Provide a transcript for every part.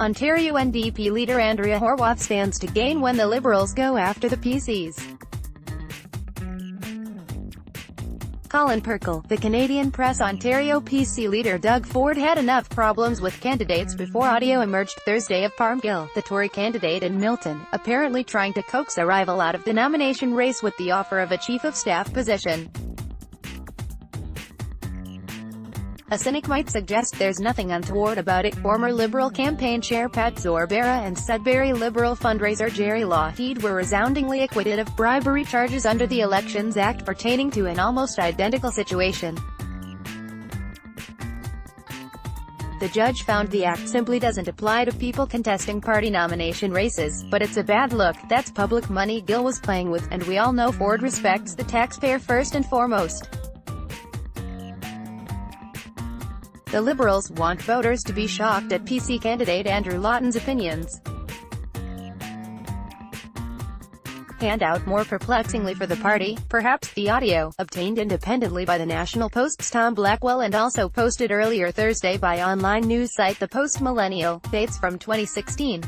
Ontario NDP Leader Andrea Horwath stands to gain when the Liberals go after the PCs. Colin Perkel, the Canadian Press. Ontario PC leader Doug Ford had enough problems with candidates before audio emerged Thursday of Parm Gill, the Tory candidate in Milton, apparently trying to coax a rival out of the nomination race with the offer of a chief of staff position. A cynic might suggest there's nothing untoward about it. Former Liberal campaign chair Pat Sorbara and Sudbury Liberal fundraiser Gerry Lou were resoundingly acquitted of bribery charges under the Elections Act pertaining to an almost identical situation. The judge found the act simply doesn't apply to people contesting party nomination races, but it's a bad look. That's public money Gill was playing with, and we all know Ford respects the taxpayer first and foremost. The Liberals want voters to be shocked at PC candidate Andrew Lawton's opinions. And out more perplexingly for the party, perhaps the audio, obtained independently by the National Post's Tom Blackwell and also posted earlier Thursday by online news site The Post Millennial, dates from 2016.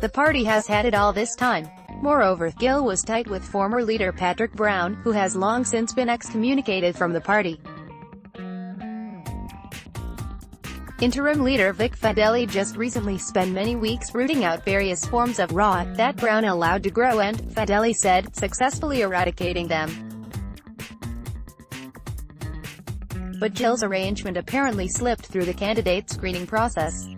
The party has had it all this time. Moreover, Gill was tight with former leader Patrick Brown, who has long since been excommunicated from the party. Interim leader Vic Fedeli just recently spent many weeks rooting out various forms of rot that Brown allowed to grow and, Fedeli said, successfully eradicating them. But Gill's arrangement apparently slipped through the candidate screening process,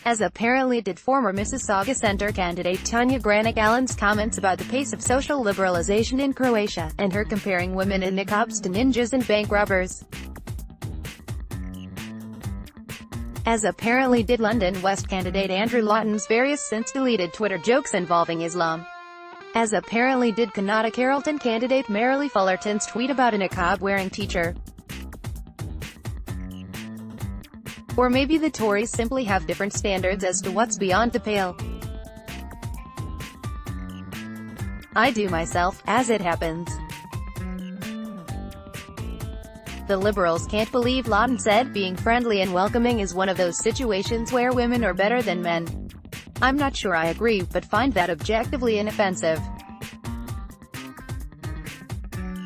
as apparently did former Mississauga Centre candidate Tanya Granik-Allen's comments about the pace of social liberalization in Croatia, and her comparing women in niqabs to ninjas and bank robbers. As apparently did London West candidate Andrew Lawton's various since-deleted Twitter jokes involving Islam. As apparently did Connaught Carrollton candidate Marilee Fullerton's tweet about a niqab-wearing teacher. Or maybe the Tories simply have different standards as to what's beyond the pale. I do myself, as it happens. The Liberals can't believe Lawton said being friendly and welcoming is one of those situations where women are better than men. I'm not sure I agree, but find that objectively inoffensive.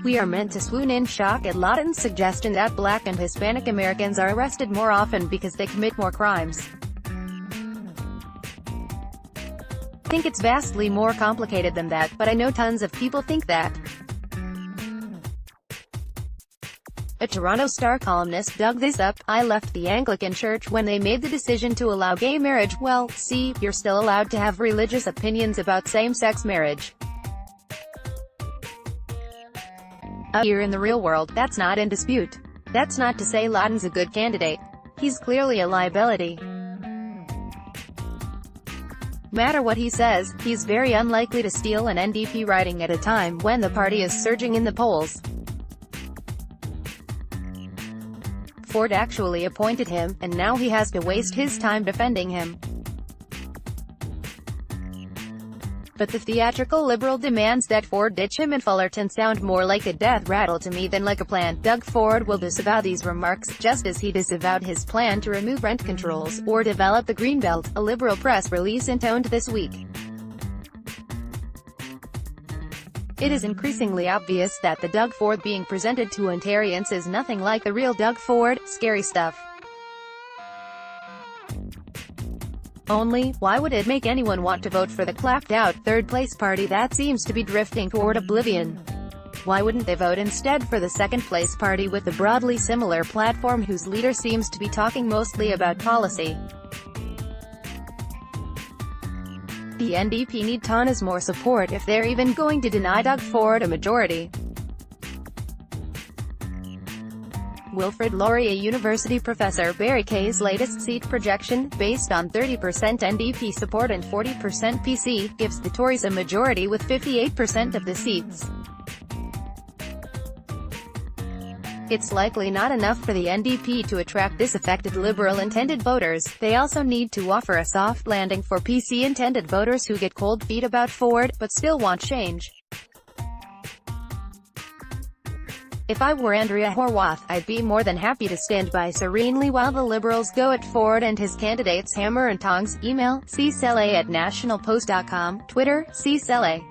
We are meant to swoon in shock at Lawton's suggestion that Black and Hispanic Americans are arrested more often because they commit more crimes. I think it's vastly more complicated than that, but I know tons of people think that. A Toronto Star columnist dug this up. I left the Anglican Church when they made the decision to allow gay marriage. Well, see, you're still allowed to have religious opinions about same-sex marriage. Here in the real world, that's not in dispute. That's not to say Lawton's a good candidate. He's clearly a liability. Matter what he says, he's very unlikely to steal an NDP riding at a time when the party is surging in the polls. Ford actually appointed him, and now he has to waste his time defending him. But the theatrical Liberal demands that Ford ditch him and Fullerton sound more like a death rattle to me than like a plan. Doug Ford will disavow these remarks, just as he disavowed his plan to remove rent controls, or develop the Greenbelt, a Liberal press release intoned this week. It is increasingly obvious that the Doug Ford being presented to Ontarians is nothing like the real Doug Ford. Scary stuff. Only, why would it make anyone want to vote for the clapped-out, third-place party that seems to be drifting toward oblivion? Why wouldn't they vote instead for the second-place party with a broadly similar platform whose leader seems to be talking mostly about policy? The NDP need Tana's more support if they're even going to deny Doug Ford a majority. Wilfrid Laurier University professor Barry Kay's latest seat projection, based on 30% NDP support and 40% PC, gives the Tories a majority with 58% of the seats. It's likely not enough for the NDP to attract disaffected Liberal-intended voters. They also need to offer a soft landing for PC-intended voters who get cold feet about Ford, but still want change. If I were Andrea Horwath, I'd be more than happy to stand by serenely while the Liberals go it forward and his candidates hammer and tongs. Email, Selley@nationalpost.com, Twitter, Selley.